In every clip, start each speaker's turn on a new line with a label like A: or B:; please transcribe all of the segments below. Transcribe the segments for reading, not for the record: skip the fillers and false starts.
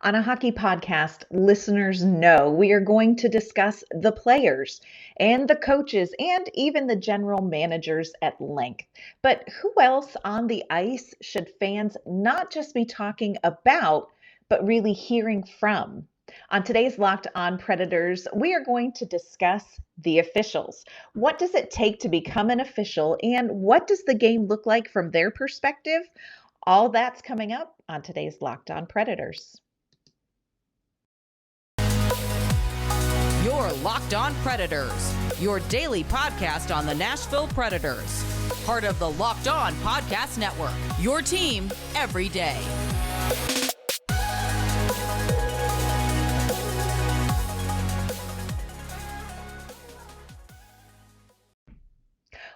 A: On a hockey podcast, listeners know we are going to discuss the players and the coaches and even the general managers at length. But who else on the ice should fans not just be talking about, but really hearing from? On today's Locked On Predators, we are going to discuss the officials. What does it take to become an official, and what does the game look like from their perspective? All that's coming up on today's Locked On Predators.
B: Your Locked On Predators, your daily podcast on the Nashville Predators. Part of the Locked On Podcast Network, your team every day.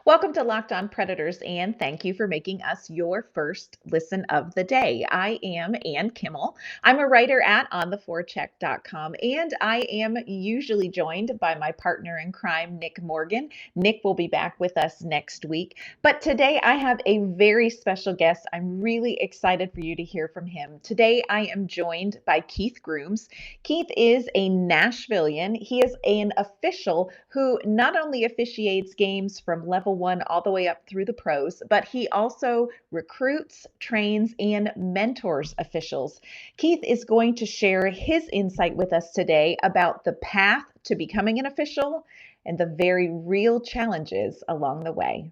A: Welcome to Locked On Predators, and thank you for making us your first listen of the day. I am Ann Kimmel. I'm a writer at ontheforecheck.com, and I am usually joined by my partner in crime, Nick Morgan. Nick will be back with us next week, but today I have a very special guest. I'm really excited for you to hear from him. Today I am joined by Keith Grooms. Keith is a Nashvilleian. He is an official who not only officiates games from level one all the way up through the pros, but he also recruits, trains, and mentors officials. Keith is going to share his insight with us today about the path to becoming an official and the very real challenges along the way.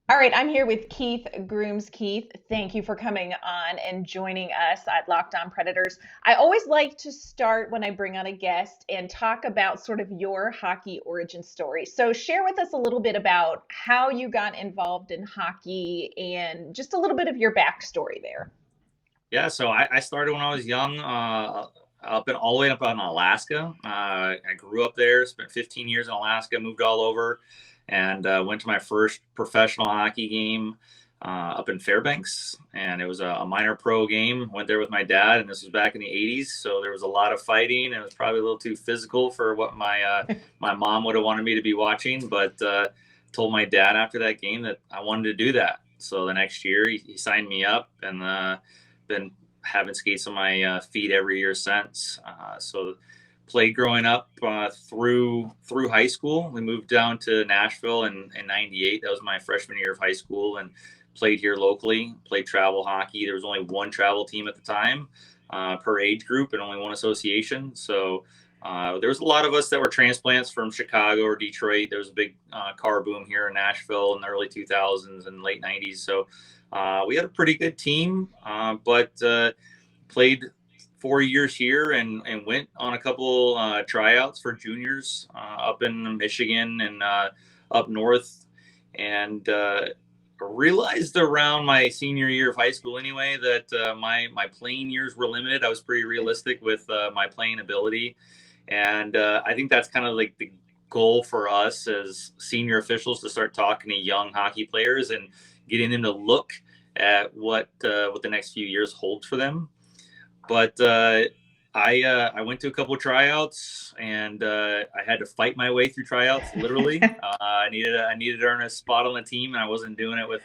A: All right, I'm here with Keith Grooms. Keith, thank you for coming on and joining us at Locked On Predators. I always like to start when I bring on a guest and talk about sort of your hockey origin story. So share with us a little bit about how you got involved in hockey and just a little bit of your backstory there.
C: Yeah, so I started when I was young, all the way up in Alaska. I grew up there, spent 15 years in Alaska, moved all over, and went to my first professional hockey game up in Fairbanks, and it was a minor pro game. Went there with my dad, and this was back in the 80s, so there was a lot of fighting, and it was probably a little too physical for what my my mom would have wanted me to be watching, but told my dad after that game that I wanted to do that. So the next year, he signed me up, and been having skates on my feet every year since. So played growing up through high school. We moved down to Nashville in 98. That was my freshman year of high school, and played here locally, played travel hockey. There was only one travel team at the time per age group and only one association. So there was a lot of us that were transplants from Chicago or Detroit. There was a big car boom here in Nashville in the early 2000s and late 90s. So we had a pretty good team, but played 4 years here and went on a couple tryouts for juniors up in Michigan and up north, and realized around my senior year of high school anyway that my playing years were limited. I was pretty realistic with my playing ability, and I think that's kind of like the goal for us as senior officials, to start talking to young hockey players and getting them to look at what the next few years holds for them. But I went to a couple of tryouts, and I had to fight my way through tryouts. Literally, I needed to earn a spot on the team, and I wasn't doing it with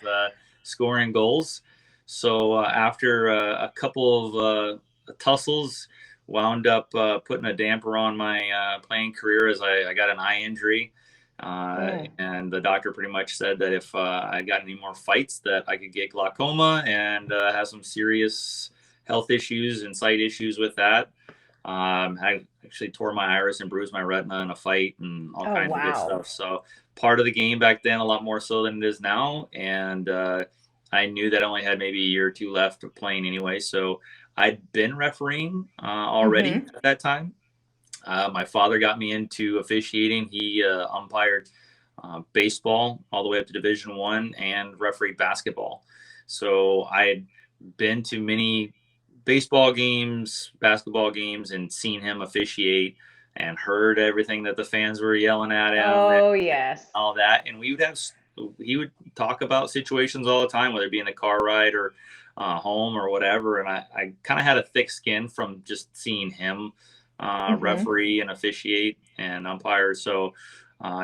C: scoring goals. So after a couple of tussles, wound up putting a damper on my playing career as I got an eye injury. And the doctor pretty much said that if I got any more fights, that I could get glaucoma and have some serious health issues and sight issues with that. I actually tore my iris and bruised my retina in a fight and all kinds of good stuff. So part of the game back then, a lot more so than it is now. And I knew that I only had maybe a year or two left of playing anyway. So I'd been refereeing already at that time. My father got me into officiating. He umpired baseball all the way up to Division I and refereed basketball. So I had been to many baseball games, basketball games, and seen him officiate and heard everything that the fans were yelling at him.
A: Oh, yes.
C: All that. And he would talk about situations all the time, whether it be in the car ride or home or whatever. And I kind of had a thick skin from just seeing him referee and officiate and umpire. So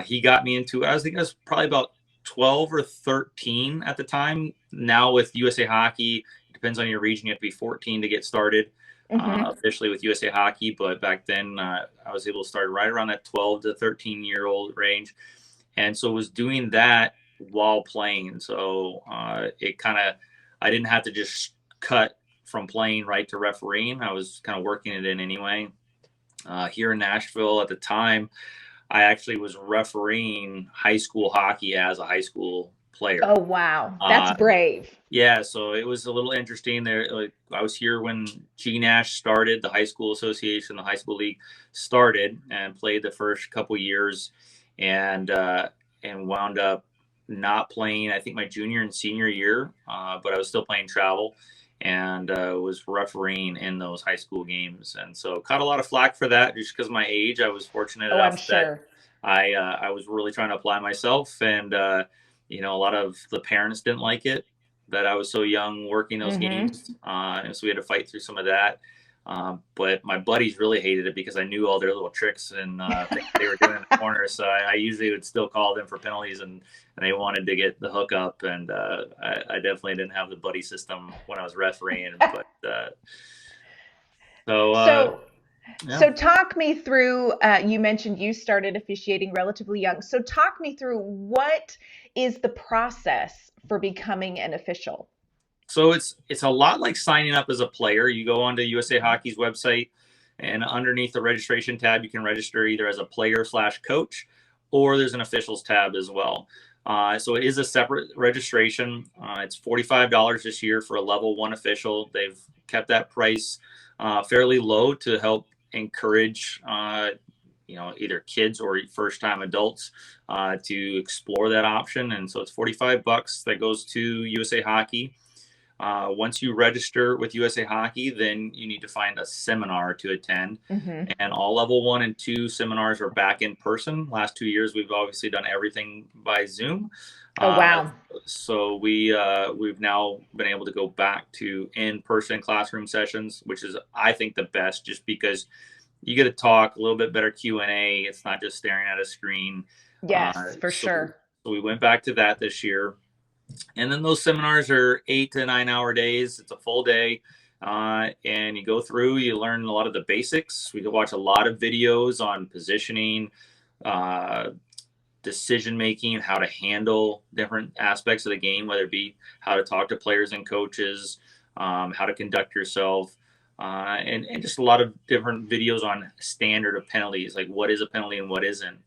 C: he got me into it. I think I was probably about 12 or 13 at the time. Now with USA Hockey, it depends on your region, you have to be 14 to get started. officially with USA Hockey. But back then, I was able to start right around that 12 to 13-year-old range. And so was doing that while playing. So it kind of, I didn't have to just cut from playing right to refereeing. I was kind of working it in anyway. Here in Nashville at the time, I actually was refereeing high school hockey as a high school player.
A: Oh, wow. That's brave.
C: Yeah, so it was a little interesting there. Like, I was here when G-Nash started, the high school association, the high school league started, and played the first couple years, and wound up not playing, I think, my junior and senior year, but I was still playing travel, and was refereeing in those high school games. And so caught a lot of flack for that just because of my age. I was fortunate
A: Oh, I'm
C: enough
A: sure.
C: that I was really trying to apply myself, and a lot of the parents didn't like it that I was so young working those games, and so we had to fight through some of that. But my buddies really hated it because I knew all their little tricks and things they were doing in the corner. So I usually would still call them for penalties, and they wanted to get the hookup. And I definitely didn't have the buddy system when I was refereeing. But
A: So talk me through, you mentioned you started officiating relatively young. So talk me through, what is the process for becoming an official?
C: So it's a lot like signing up as a player. You go onto USA Hockey's website, and underneath the registration tab, you can register either as a player/coach, or there's an officials tab as well. So it is a separate registration. It's $45 this year for a level 1 official. They've kept that price fairly low to help encourage either kids or first-time adults to explore that option. And so it's $45 that goes to USA Hockey. Once you register with USA Hockey, then you need to find a seminar to attend. And all level 1 and 2 seminars are back in person. Last 2 years, we've obviously done everything by Zoom.
A: Oh, wow.
C: So we've now been able to go back to in-person classroom sessions, which is, I think, the best, just because you get to talk a little bit better Q&A. It's not just staring at a screen.
A: Yes, for sure.
C: So we went back to that this year. And then those seminars are 8 to 9 hour days. It's a full day. And you go through, you learn a lot of the basics. We can watch a lot of videos on positioning, decision-making, how to handle different aspects of the game, whether it be how to talk to players and coaches, how to conduct yourself, and just a lot of different videos on standard of penalties, like what is a penalty and what isn't.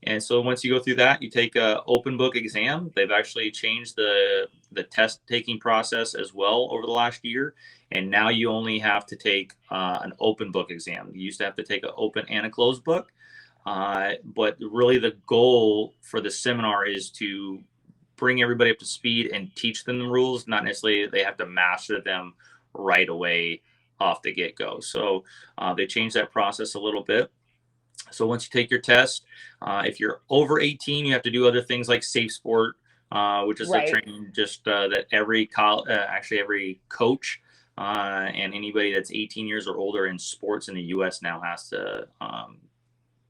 C: And so once you go through that, you take a open book exam. They've actually changed the test taking process as well over the last year. And now you only have to take an open book exam. You used to have to take an open and a closed book. But really the goal for the seminar is to bring everybody up to speed and teach them the rules, not necessarily they have to master them right away off the get-go. So they changed that process a little bit. So once you take your test, if you're over 18, you have to do other things like safe sport, which is a training just that every coach and anybody that's 18 years or older in sports in the U.S. now has to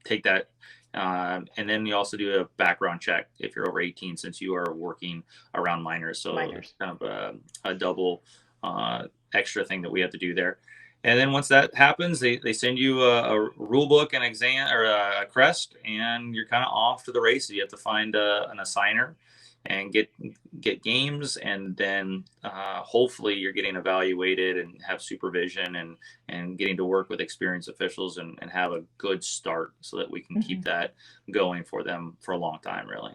C: take that. And then you also do a background check if you're over 18, since you are working around minors. So it's kind of a double extra thing that we have to do there. And then once that happens, they send you a rule book, an exam, or a crest, and you're kind of off to the races. You have to find an assigner and get games, and then hopefully you're getting evaluated and have supervision and getting to work with experienced officials and have a good start so that we can keep that going for them for a long time, really.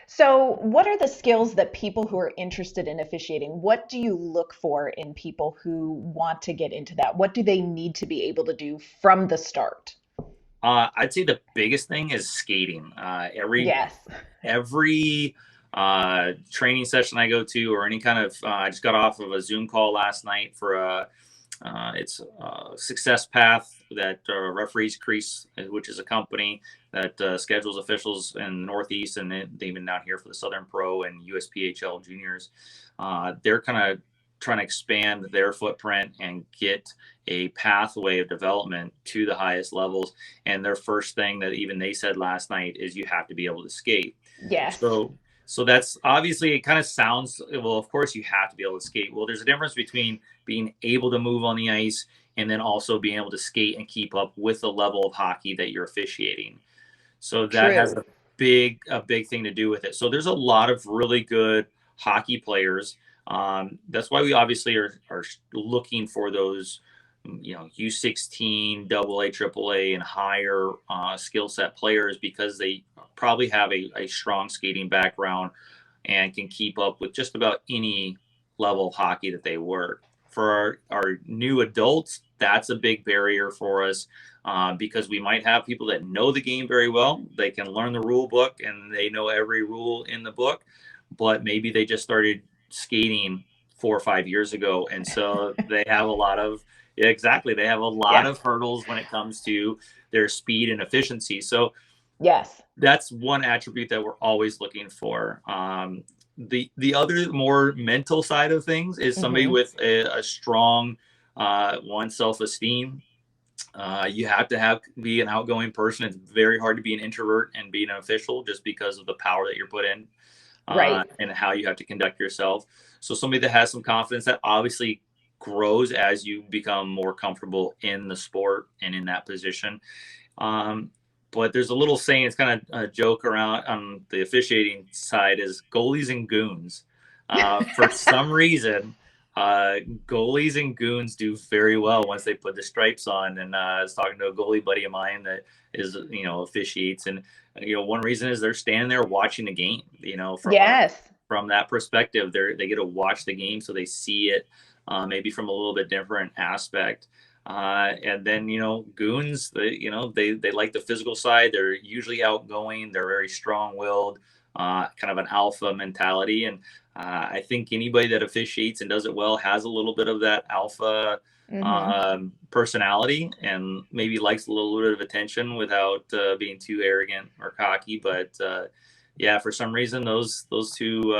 A: So what are the skills that people who are interested in officiating, what do you look for in people who want to get into that? What do they need to be able to do from the start?
C: I'd say the biggest thing is skating. Every training session I go to, or any kind of, I just got off of a Zoom call last night for it's Success Path that Referees Crease, which is a company that schedules officials in the Northeast, and they've been down here for the Southern Pro and USPHL juniors. They're kind of trying to expand their footprint and get a pathway of development to the highest levels. And their first thing that even they said last night is you have to be able to skate.
A: Yes.
C: So So that's obviously, it kind of sounds, well, of course you have to be able to skate. Well, there's a difference between being able to move on the ice and then also being able to skate and keep up with the level of hockey that you're officiating. So that has
A: True.
C: a big thing to do with it. So there's a lot of really good hockey players. That's why we obviously are looking for those, U16, AA, AAA, and higher skill set players, because they probably have a strong skating background and can keep up with just about any level of hockey that they work. For our new adults, that's a big barrier for us, because we might have people that know the game very well. They can learn the rule book and they know every rule in the book, but maybe they just started skating 4 or 5 years ago. And so they have a lot of, yeah, exactly. They have a lot
A: Yes.
C: of hurdles when it comes to their speed and efficiency. So
A: Yes.
C: that's one attribute that we're always looking for. The other more mental side of things is somebody
A: Hmm.
C: with a strong one self-esteem. You have to be an outgoing person. It's very hard to be an introvert and be an official, just because of the power that you're put in,
A: Right.
C: and how you have to conduct yourself. So somebody that has some confidence, that obviously grows as you become more comfortable in the sport and in that position. Um, but there's a little saying, it's kind of a joke around on the officiating side, is goalies and goons. For some reason, uh, goalies and goons do very well once they put the stripes on. And I was talking to a goalie buddy of mine that is, officiates, and one reason is they're standing there watching the game.
A: Yes.
C: From that perspective, they get to watch the game, so they see it maybe from a little bit different aspect. And then, goons, they like the physical side. They're usually outgoing. They're very strong-willed, kind of an alpha mentality. And I think anybody that officiates and does it well has a little bit of that alpha
A: Hmm.
C: personality, and maybe likes a little bit of attention without being too arrogant or cocky. But yeah, for some reason, those two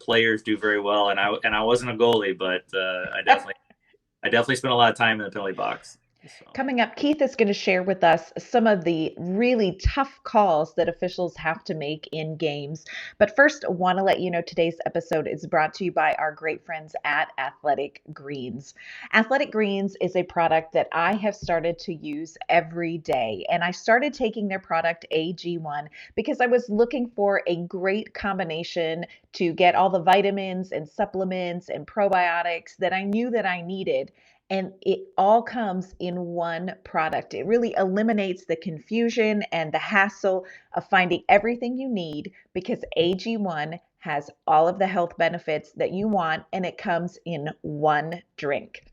C: players do very well. And I wasn't a goalie, but I definitely spent a lot of time in the penalty box. So.
A: Coming up, Keith is going to share with us some of the really tough calls that officials have to make in games. But first, I want to let you know today's episode is brought to you by our great friends at Athletic Greens. Athletic Greens is a product that I have started to use every day. And I started taking their product AG1 because I was looking for a great combination to get all the vitamins and supplements and probiotics that I knew that I needed, and it all comes in one product. It really eliminates the confusion and the hassle of finding everything you need, because AG1 has all of the health benefits that you want, and it comes in one drink.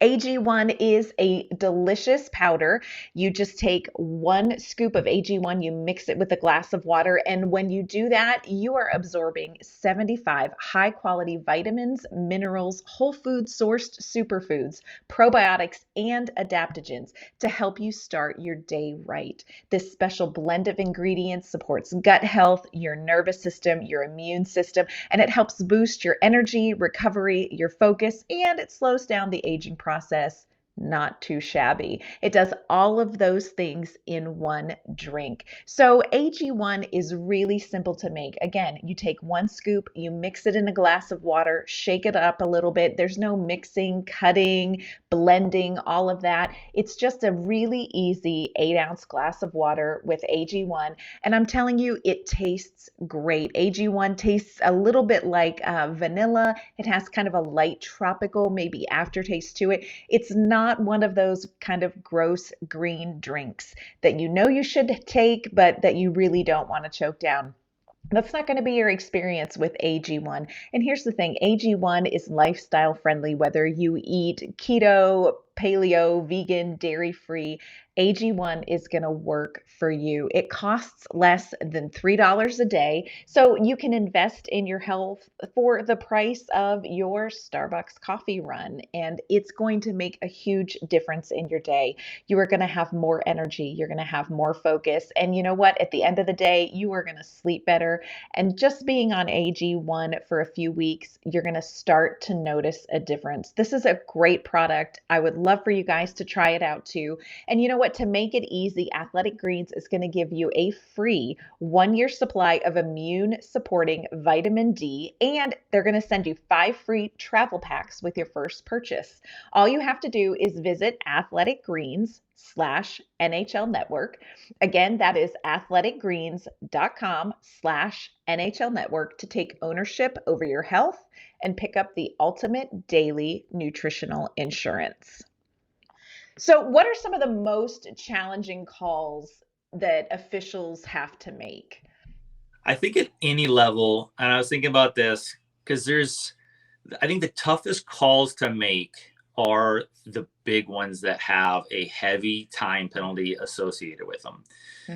A: AG1 is a delicious powder. You just take 1 scoop of AG1, you mix it with a glass of water, and when you do that, you are absorbing 75 high quality vitamins, minerals, whole food sourced superfoods, probiotics, and adaptogens to help you start your day right. This special blend of ingredients supports gut health, your nervous system, your immune system, and it helps boost your energy, recovery, your focus, and it slows down the aging process. Not too shabby. It does all of those things in one drink. So AG1 is really simple to make. Again, you take 1 scoop, you mix it in a glass of water, shake it up a little bit. There's no mixing, cutting, blending, all of that. It's just a really easy 8-ounce glass of water with AG1. And I'm telling you, it tastes great. AG1 tastes a little bit like vanilla. It has kind of a light tropical, maybe aftertaste to it. It's not one of those kind of gross green drinks that you know you should take, but that you really don't want to choke down. That's not going to be your experience with AG1. And here's the thing, AG1 is lifestyle friendly, whether you eat keto, paleo, vegan, dairy free. AG1 is going to work for you. It costs less than $3 a day, so you can invest in your health for the price of your Starbucks coffee run, and it's going to make a huge difference in your day. You are going to have more energy, you're going to have more focus, and you know what? At the end of the day, you are going to sleep better. And just being on AG1 for a few weeks, you're going to start to notice a difference. This is a great product. I would love for you guys to try it out too. And you know what? To make it easy, Athletic Greens is going to give you a free 1 year supply of immune supporting vitamin D, and they're going to send you 5 free travel packs with your first purchase. All you have to do is visit athleticgreens/NHL Network. Again, that is athleticgreens.com/NHL Network to take ownership over your health and pick up the ultimate daily nutritional insurance. So, what are some of the most challenging calls that officials have to make?
C: I think at any level, and I was thinking about this because I think the toughest calls to make are the big ones that have a heavy time penalty associated with them.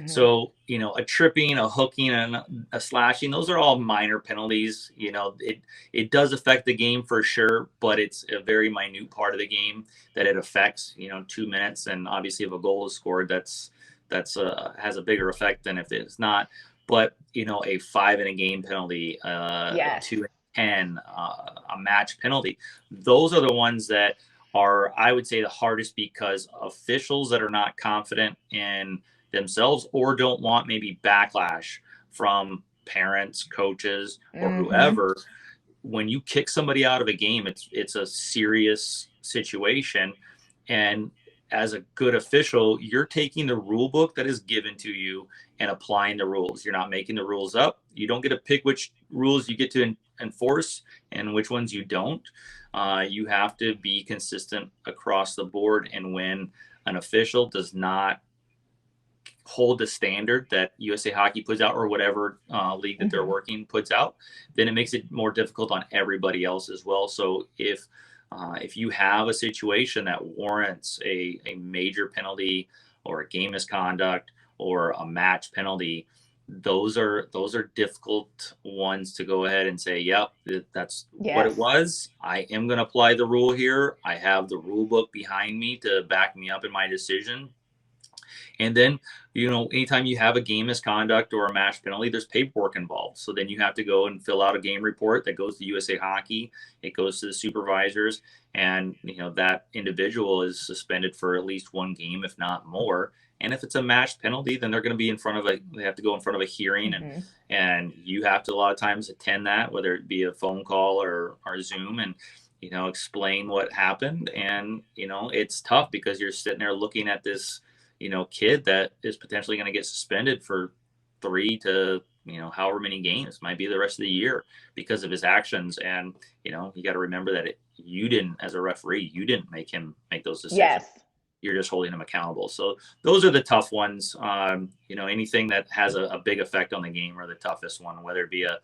C: So, a tripping, a hooking, and a slashing, those are all minor penalties. It does affect the game for sure, but it's a very minute part of the game that it affects, 2 minutes. And obviously if a goal is scored, that's has a bigger effect than if it's not. But, a 5 in a game penalty,
A: Yes.
C: 2 in 10, a match penalty, those are the ones that are, I would say, the hardest because officials that are not confident in themselves or don't want maybe backlash from parents, coaches, or whoever. When you kick somebody out of a game, it's a serious situation. And as a good official, you're taking the rule book that is given to you and applying the rules. You're not making the rules up. You don't get to pick which rules you get to enforce and which ones you don't. You have to be consistent across the board. And when an official does not hold the standard that USA Hockey puts out or whatever league that they're working puts out, then it makes it more difficult on everybody else as well. So if you have a situation that warrants a major penalty or a game misconduct or a match penalty, those are difficult ones to go ahead and say, yep, that's what it was. I am going to apply the rule here. I have the rule book behind me to back me up in my decision. And then, anytime you have a game misconduct or a match penalty, there's paperwork involved. So then you have to go and fill out a game report that goes to USA Hockey. It goes to the supervisors, and that individual is suspended for at least 1 game, if not more. And if it's a match penalty, then they're going to be they have to go in front of a hearing, and you have to a lot of times attend that, whether it be a phone call or Zoom, and explain what happened. And it's tough because you're sitting there looking at this kid that is potentially going to get suspended for 3 to however many games, might be the rest of the year because of his actions. And you got to remember that you didn't, as a referee, you didn't make him make those decisions.
A: Yes.
C: You're just holding him accountable. So those are the tough ones. Anything that has a big effect on the game are the toughest one, whether it be a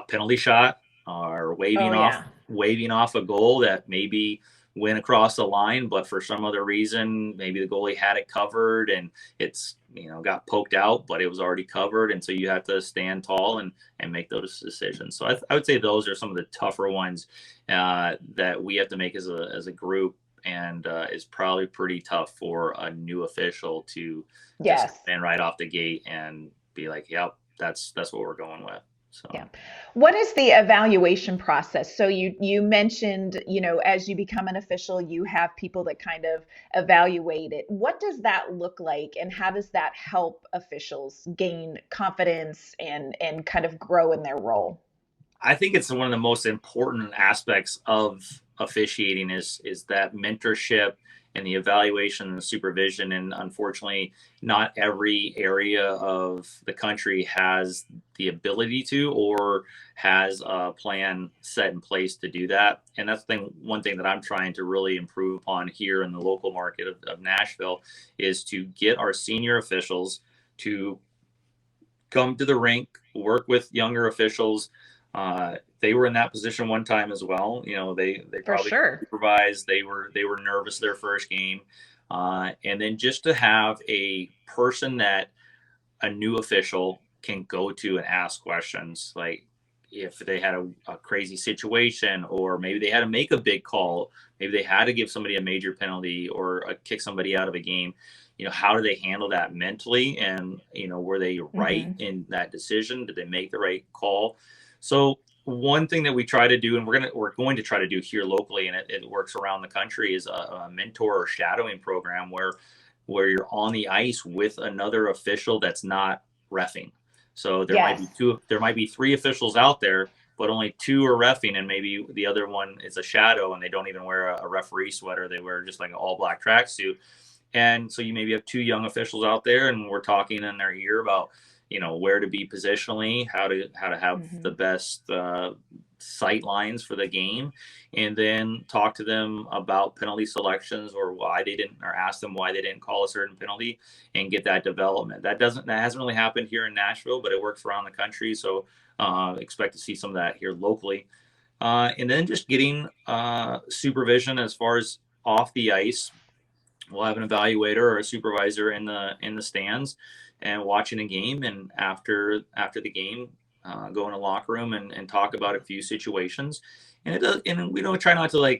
C: penalty shot or waving off a goal that maybe went across the line, but for some other reason, maybe the goalie had it covered and it's, got poked out, but it was already covered. And so you have to stand tall and make those decisions. So I would say those are some of the tougher ones that we have to make as a group. And it's probably pretty tough for a new official to just stand right off the gate and be like, yep, that's what we're going with. So.
A: Yeah. What is the evaluation process? So you mentioned, as you become an official, you have people that kind of evaluate it. What does that look like, and how does that help officials gain confidence and kind of grow in their role?
C: I think it's one of the most important aspects of officiating is that mentorship and the evaluation and the supervision. And unfortunately, not every area of the country has the ability to or has a plan set in place to do that. And that's one thing that I'm trying to really improve upon here in the local market of Nashville is to get our senior officials to come to the rink, work with younger officials. They were in that position one time as well. They probably supervised. They were nervous their first game. And then just to have a person that a new official can go to and ask questions, like if they had a crazy situation, or maybe they had to make a big call, maybe they had to give somebody a major penalty or kick somebody out of a game. How do they handle that mentally? And, were they right in that decision? Did they make the right call? So one thing that we try to do, and we're going to try to do here locally, and it works around the country, is a mentor or shadowing program where you're on the ice with another official that's not reffing. So there might be
A: Yes.
C: there might be three officials out there, but only two are reffing, and maybe the other one is a shadow, and they don't even wear a referee sweater. They wear just like an all black tracksuit. And so you maybe have two young officials out there, and we're talking in their ear about, where to be positionally, how to have the best sight lines for the game, and then talk to them about penalty selections, or why they didn't, or ask them why they didn't call a certain penalty, and get that development. That hasn't really happened here in Nashville, but it works around the country. So expect to see some of that here locally. And then just getting supervision as far as off the ice. We'll have an evaluator or a supervisor in the stands and watching a game, and after the game, go in a locker room and talk about a few situations. And we don't try not to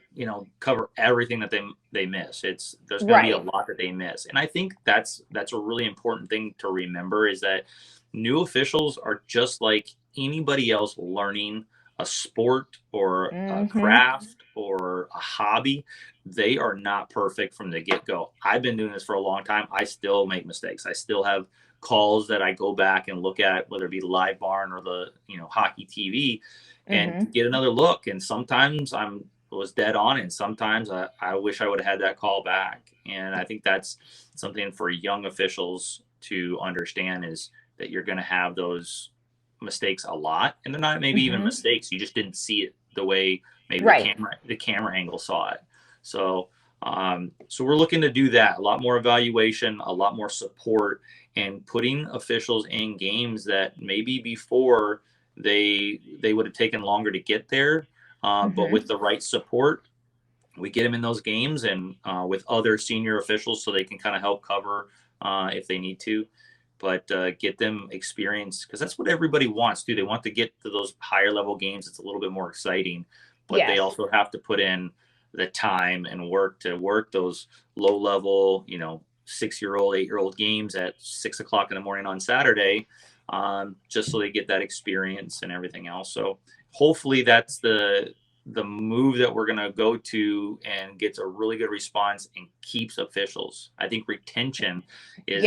C: cover everything that they miss. There's going to be a lot that they miss, and I think that's a really important thing to remember, is that new officials are just like anybody else learning a sport or a craft or a hobby. They are not perfect from the get-go. I've been doing this for a long time. I still make mistakes. I still have calls that I go back and look at, whether it be Live Barn or the hockey TV, and get another look. And sometimes was dead on, and sometimes I wish I would have had that call back. And I think that's something for young officials to understand, is that you're going to have those mistakes a lot, and they're not maybe even mistakes. You just didn't see it the way maybe the camera angle saw it. So we're looking to do that. A lot more evaluation, a lot more support, and putting officials in games that maybe before they would have taken longer to get there. But with the right support, we get them in those games, and with other senior officials, so they can kind of help cover if they need to. But get them experience, because that's what everybody wants to do. They want to get to those higher level games. It's a little bit more exciting, but they also have to put in the time and work to work those low level, 6-year-old, 8-year-old games at 6 o'clock in the morning on Saturday, just so they get that experience and everything else. So hopefully that's the move that we're going to go to, and gets a really good response and keeps officials. I think retention is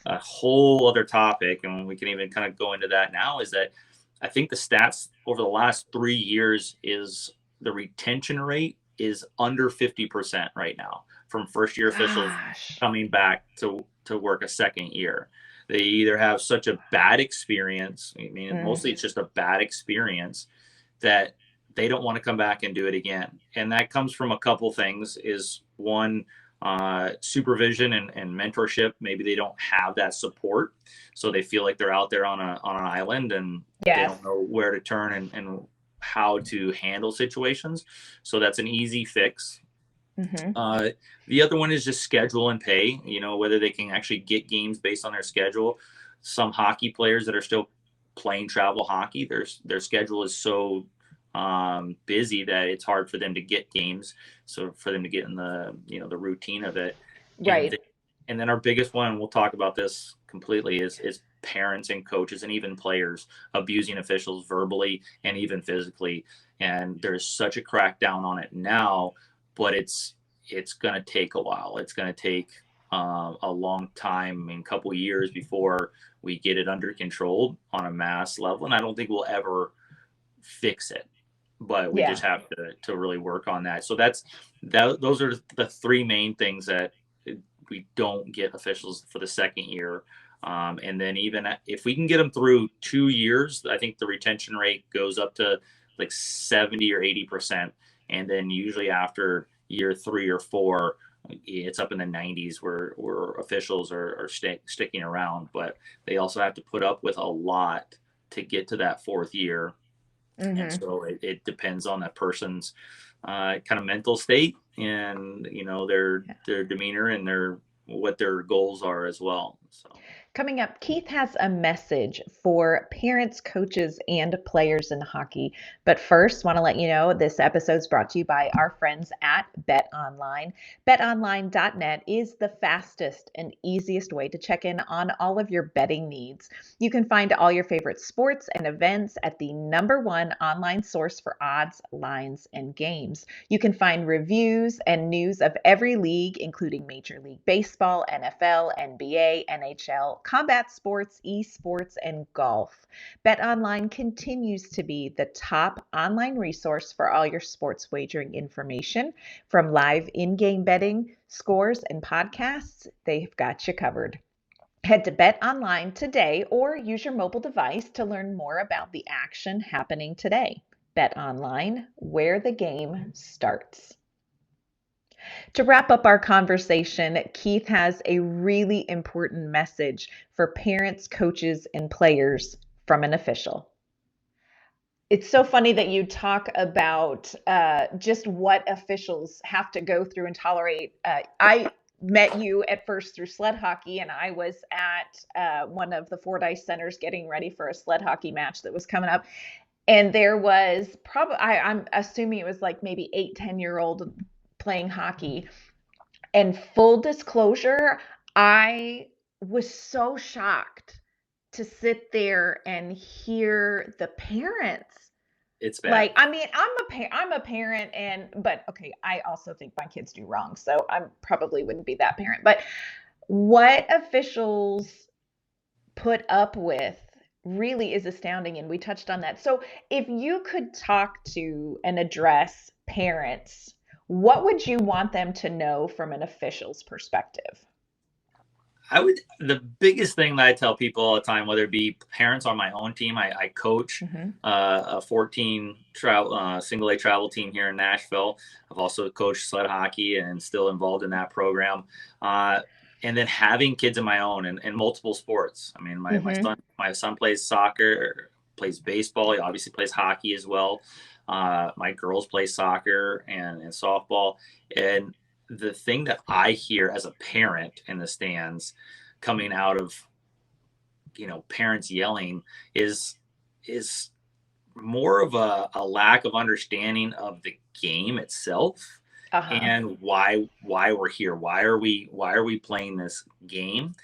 C: a whole other topic, and we can even kind of go into that now. Is that I think the stats over the last 3 years is the retention rate is under 50% right now from first year officials coming back to work a second year. They either have such a bad experience, I mean, mostly it's just a bad experience, that they don't want to come back and do it again. And that comes from a couple things. Is one, supervision and mentorship. Maybe they don't have that support, so they feel like they're out there on an island, and they don't know where to turn and how to handle situations. So that's an easy fix. The other one is just schedule and pay, whether they can actually get games based on their schedule. Some hockey players that are still playing travel hockey, their schedule is so busy that it's hard for them to get games. So for them to get in the routine of it. And then our biggest one, and we'll talk about this completely, is parents and coaches and even players abusing officials verbally and even physically. And there's such a crackdown on it now, but it's going to take a while. It's going to take a long time, a couple of years, before we get it under control on a mass level. And I don't think we'll ever fix it, but we just have to really work on that. So those are the three main things that we don't get officials for the second year. And then even if we can get them through 2 years, I think the retention rate goes up to like 70 or 80%. And then usually after year 3 or 4, it's up in the 90s where officials are sticking around. But they also have to put up with a lot to get to that 4th year. And so it depends on that person's kind of mental state, and their demeanor, and what their goals are as well. So
A: Coming up, Keith has a message for parents, coaches, and players in hockey. But first, want to let you know this episode is brought to you by our friends at Bet Online. BetOnline.net is the fastest and easiest way to check in on all of your betting needs. You can find all your favorite sports and events at the #1 online source for odds, lines, and games. You can find reviews and news of every league, including Major League Baseball, NFL, NBA, NHL, combat sports, esports, and golf. BetOnline continues to be the top online resource for all your sports wagering information. From live in-game betting, scores, and podcasts, they've got you covered. Head to BetOnline today or use your mobile device to learn more about the action happening today. BetOnline, where the game starts. To wrap up our conversation, Keith has a really important message for parents, coaches, and players from an official. It's so funny that you talk about just what officials have to go through and tolerate. I met you at first through sled hockey, and I was at one of the Fordyce centers getting ready for a sled hockey match that was coming up. And there was probably, I'm assuming it was like maybe 8-10-year-old playing hockey. And full disclosure, I was so shocked to sit there and hear the parents.
C: It's bad.
A: Like, I mean, I'm a parent, but okay, I also think my kids do wrong, so I probably wouldn't be that parent. But what officials put up with really is astounding, and we touched on that. So if you could talk to and address parents, what would you want them to know from an official's perspective?
C: The biggest thing that I tell people all the time, whether it be parents on my own team, I coach a 14 single A travel team here in Nashville. I've also coached sled hockey and still involved in that program. And then having kids of my own in multiple sports. I mean, my son plays soccer, plays baseball. He obviously plays hockey as well. My girls play soccer and softball. And the thing that I hear as a parent in the stands coming out of, parents yelling is more of a lack of understanding of the game itself and why we're here. Why are we playing this game?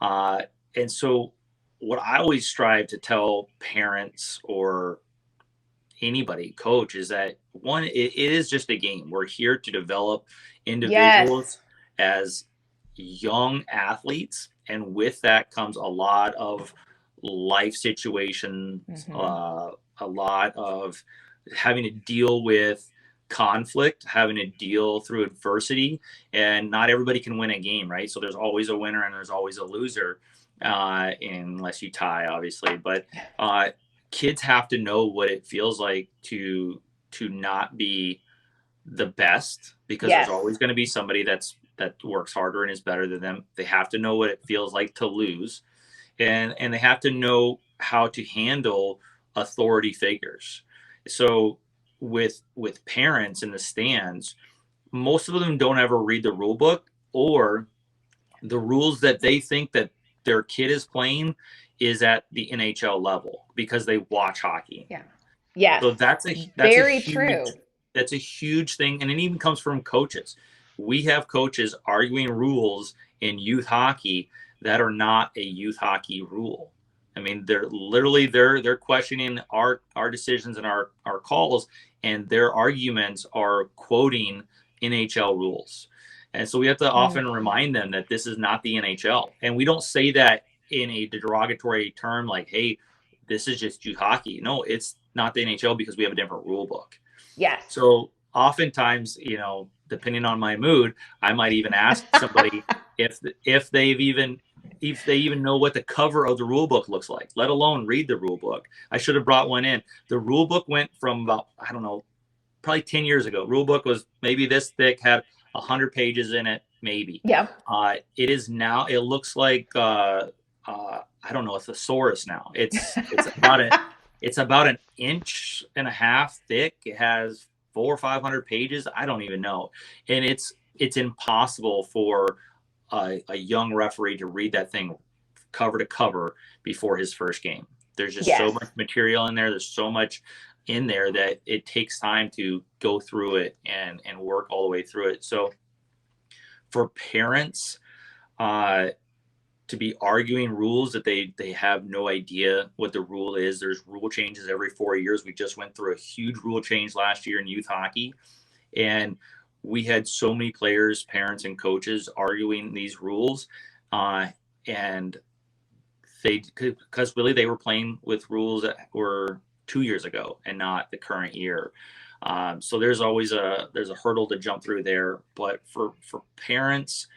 C: And so what I always strive to tell parents or anybody, coach, is that one, it is just a game. We're here to develop individuals as young athletes, and with that comes a lot of life situations, a lot of having to deal with conflict, having to deal through adversity, and not everybody can win a game, right? So there's always a winner and there's always a loser, unless you tie, obviously. But kids have to know what it feels like to not be the best, because there's always going to be somebody that works harder and is better than them. They have to know what it feels like to lose, and they have to know how to handle authority figures. So with parents in the stands, most of them don't ever read the rule book, or the rules that they think that their kid is playing is at the NHL level because they watch hockey. So that's
A: very true.
C: That's a huge thing. And it even comes from coaches. We have coaches arguing rules in youth hockey that are not a youth hockey rule. I mean, they're questioning our decisions and our calls, and their arguments are quoting NHL rules. And so we have to often remind them that this is not the NHL. And we don't say that in a derogatory term like, hey, this is just youth hockey. No, it's not the NHL because we have a different rule book. So oftentimes, depending on my mood, I might even ask somebody if they even know what the cover of the rule book looks like, let alone read the rule book. I should have brought one in. The rule book went from about, I don't know, probably 10 years ago. Rule book was maybe this thick, had 100 pages in it, maybe. It is now, it looks like, I don't know, a thesaurus now. It's about an inch and a half thick. It has 400 or 500 pages. I don't even know. And it's impossible for a young referee to read that thing cover to cover before his first game. There's just so
A: Yes.
C: much material in there. There's so much in there that it takes time to go through it and work all the way through it. So for parents to be arguing rules that they have no idea what the rule is. There's rule changes every 4 years. We just went through a huge rule change last year in youth hockey, and we had so many players, parents, and coaches arguing these rules, and because really they were playing with rules that were 2 years ago and not the current year. So there's always there's a hurdle to jump through there. But for parents,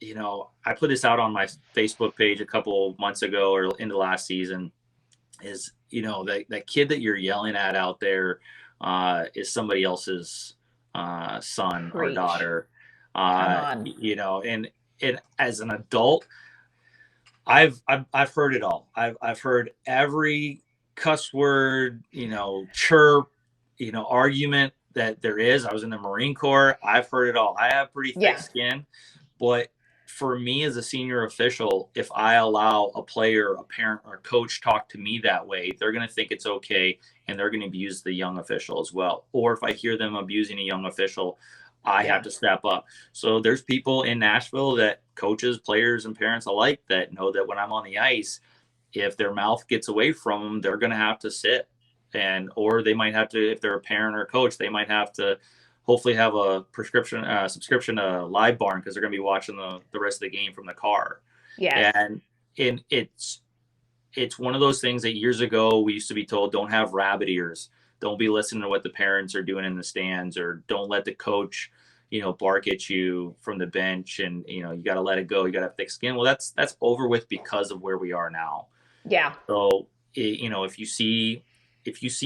C: you know, I put this out on my Facebook page a couple months ago or into last season, is, you know, that kid that you're yelling at out there is somebody else's son or
A: Preach.
C: daughter.
A: Come on.
C: You know, and as an adult, I've heard it all. I've heard every cuss word, you know, chirp, you know, argument that there is. I was in the Marine Corps. I've heard it all. I have pretty thick skin, but for me as a senior official, if I allow a player, a parent, or a coach talk to me that way, they're going to think it's okay, and they're going to abuse the young official as well. Or if I hear them abusing a young official, I have to step up. So there's people in Nashville, that coaches, players, and parents alike, that know that when I'm on the ice, if their mouth gets away from them, they're going to have to sit. Or they might have to, if they're a parent or a coach, they might have to hopefully have a subscription to Live Barn, because they're going to be watching the rest of the game from the car.
A: Yes.
C: And it's one of those things that years ago we used to be told, don't have rabbit ears. Don't be listening to what the parents are doing in the stands, or don't let the coach, you know, bark at you from the bench, and, you know, you got to let it go. You got to have thick skin. Well, that's over with because of where we are now.
A: Yeah.
C: So, you know, if you see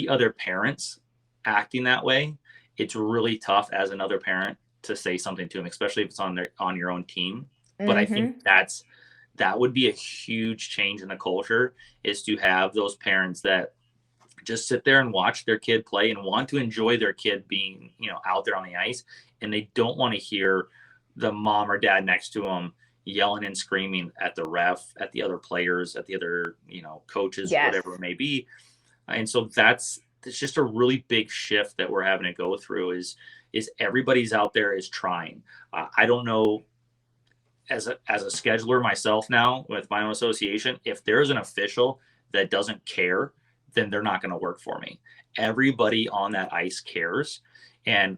C: other parents acting that way, it's really tough as another parent to say something to them, especially if it's on your own team. But I think that would be a huge change in the culture, is to have those parents that just sit there and watch their kid play and want to enjoy their kid being, you know, out there on the ice, and they don't want to hear the mom or dad next to them yelling and screaming at the ref, at the other players, at the other, you know, coaches, whatever it may be. And so it's just a really big shift that we're having to go through, is everybody's out there is trying. I don't know, as a scheduler myself now with my own association, if there's an official that doesn't care, then they're not going to work for me. Everybody on that ice cares, and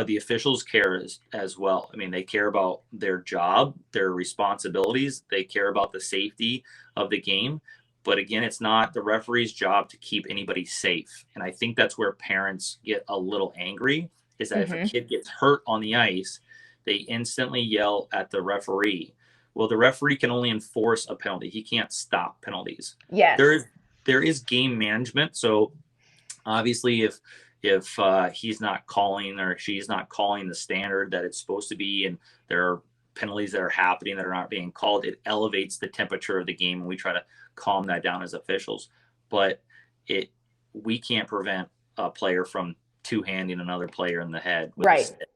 C: the officials care as well. I mean, they care about their job, their responsibilities. They care about the safety of the game. But again, it's not the referee's job to keep anybody safe. And I think that's where parents get a little angry, is that if a kid gets hurt on the ice, they instantly yell at the referee. Well, the referee can only enforce a penalty. He can't stop penalties.
A: Yes.
C: There is game management. So obviously if he's not calling, or she's not calling the standard that it's supposed to be, and there are penalties that are happening that are not being called, it elevates the temperature of the game, and we try to calm that down as officials. But we can't prevent a player from two-handing another player in the head with a stick.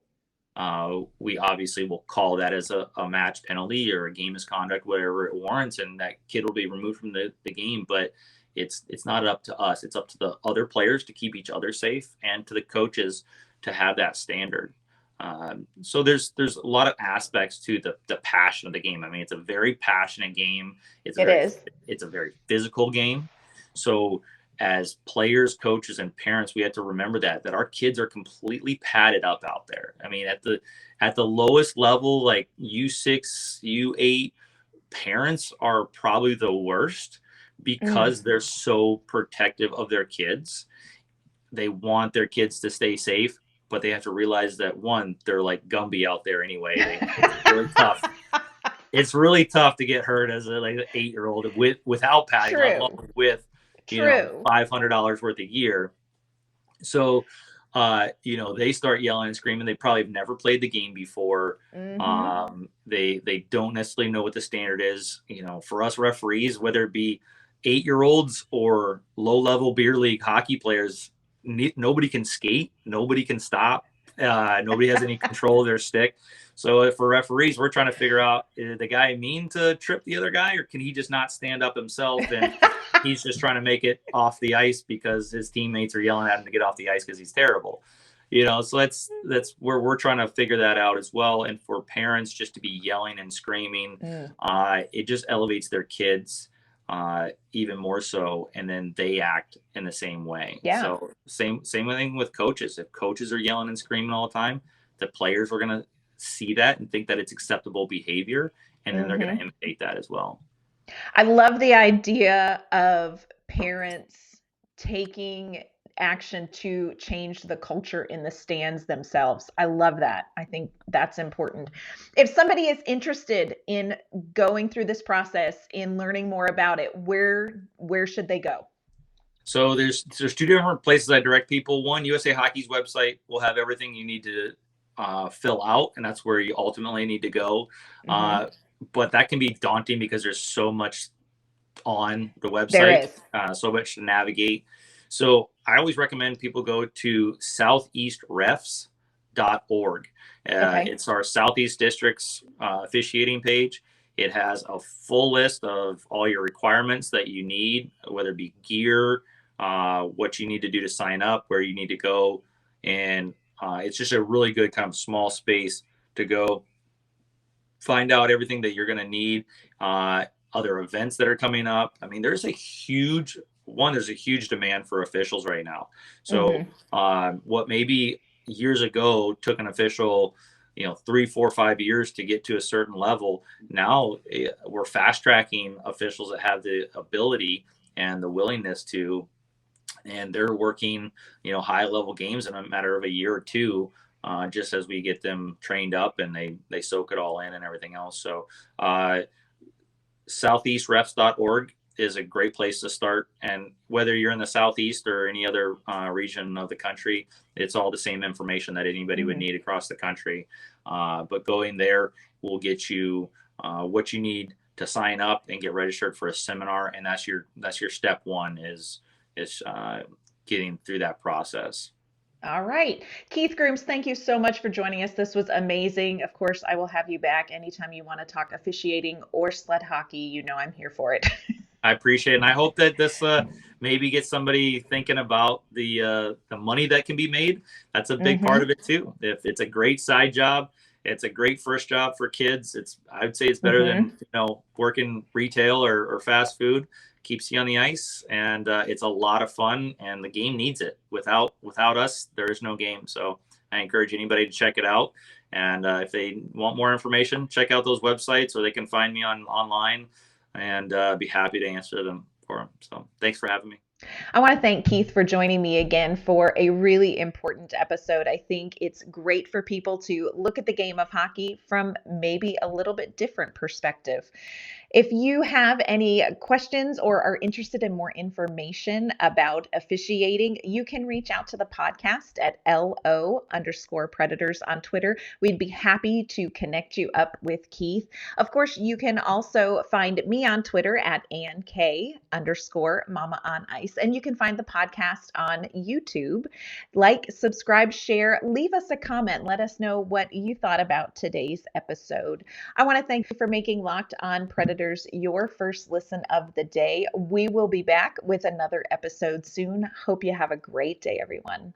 C: We obviously will call that as a match penalty or a game misconduct, whatever it warrants, and that kid will be removed from the game. But it's not up to us. It's up to the other players to keep each other safe, and to the coaches to have that standard. So there's a lot of aspects to the passion of the game. I mean, it's a very passionate game. It's a very physical game. So as players, coaches, and parents, we have to remember that our kids are completely padded up out there. I mean, at the lowest level, like U6, U8, parents are probably the worst, because they're so protective of their kids. They want their kids to stay safe, but they have to realize that, one, they're like Gumby out there anyway. It's really tough. It's really tough to get hurt as an 8-year-old without padding, let alone with $500 worth a year. So, they start yelling and screaming. They probably have never played the game before. They don't necessarily know what the standard is. You know, for us referees, whether it be 8-year-olds or low-level beer league hockey players, nobody can skate, nobody can stop, nobody has any control of their stick. So if for referees, we're trying to figure out, is the guy mean to trip the other guy, or can he just not stand up himself and he's just trying to make it off the ice because his teammates are yelling at him to get off the ice because he's terrible. So that's where we're trying to figure that out as well. And for parents just to be yelling and screaming, it just elevates their kids even more so, and then they act in the same way.
A: Yeah.
C: So same thing with coaches. If coaches are yelling and screaming all the time, the players are going to see that and think that it's acceptable behavior, and then they're going to imitate that as well.
A: I love the idea of parents taking action to change the culture in the stands themselves. I love that. I think that's important. If somebody is interested in going through this process, in learning more about it, where should they go?
C: So there's two different places I direct people. One, USA Hockey's website will have everything you need to fill out, and that's where you ultimately need to go. But that can be daunting because there's so much on the website.
A: There is.
C: So much to navigate. So I always recommend people go to southeastrefs.org. It's our Southeast District's officiating page. It has a full list of all your requirements that you need, whether it be gear, what you need to do to sign up, where you need to go. And it's just a really good kind of small space to go find out everything that you're going to need. Other events that are coming up. I mean, there's a huge demand for officials right now. So what maybe years ago took an official, 3, 4, 5 years to get to a certain level. Now we're fast tracking officials that have the ability and the willingness to, and they're working, high level games in a matter of a year or two, just as we get them trained up and they soak it all in and everything else. So, southeastrefs.org is a great place to start. And whether you're in the Southeast or any other region of the country, it's all the same information that anybody would need across the country. But going there will get you what you need to sign up and get registered for a seminar. And that's your step one is getting through that process.
A: All right. Keith Grooms, thank you so much for joining us. This was amazing. Of course, I will have you back anytime you want to talk officiating or sled hockey. I'm here for it.
C: I appreciate it. And I hope that this maybe gets somebody thinking about the money that can be made. That's a big part of it too. If it's a great side job, it's a great first job for kids. I would say it's better than, working retail or fast food. Keeps you on the ice, and it's a lot of fun, and the game needs it. Without us, there is no game. So I encourage anybody to check it out. And if they want more information, check out those websites, or they can find me online, and be happy to answer them for them. So thanks for having me.
A: I want to thank Keith for joining me again for a really important episode. I think it's great for people to look at the game of hockey from maybe a little bit different perspective. If you have any questions or are interested in more information about officiating, you can reach out to the podcast at LO_Predators on Twitter. We'd be happy to connect you up with Keith. Of course, you can also find me on Twitter at AnnK_Mama on Ice. And you can find the podcast on YouTube. Like, subscribe, share, leave us a comment. Let us know what you thought about today's episode. I want to thank you for making Locked On Predators your first listen of the day. We will be back with another episode soon. Hope you have a great day, everyone.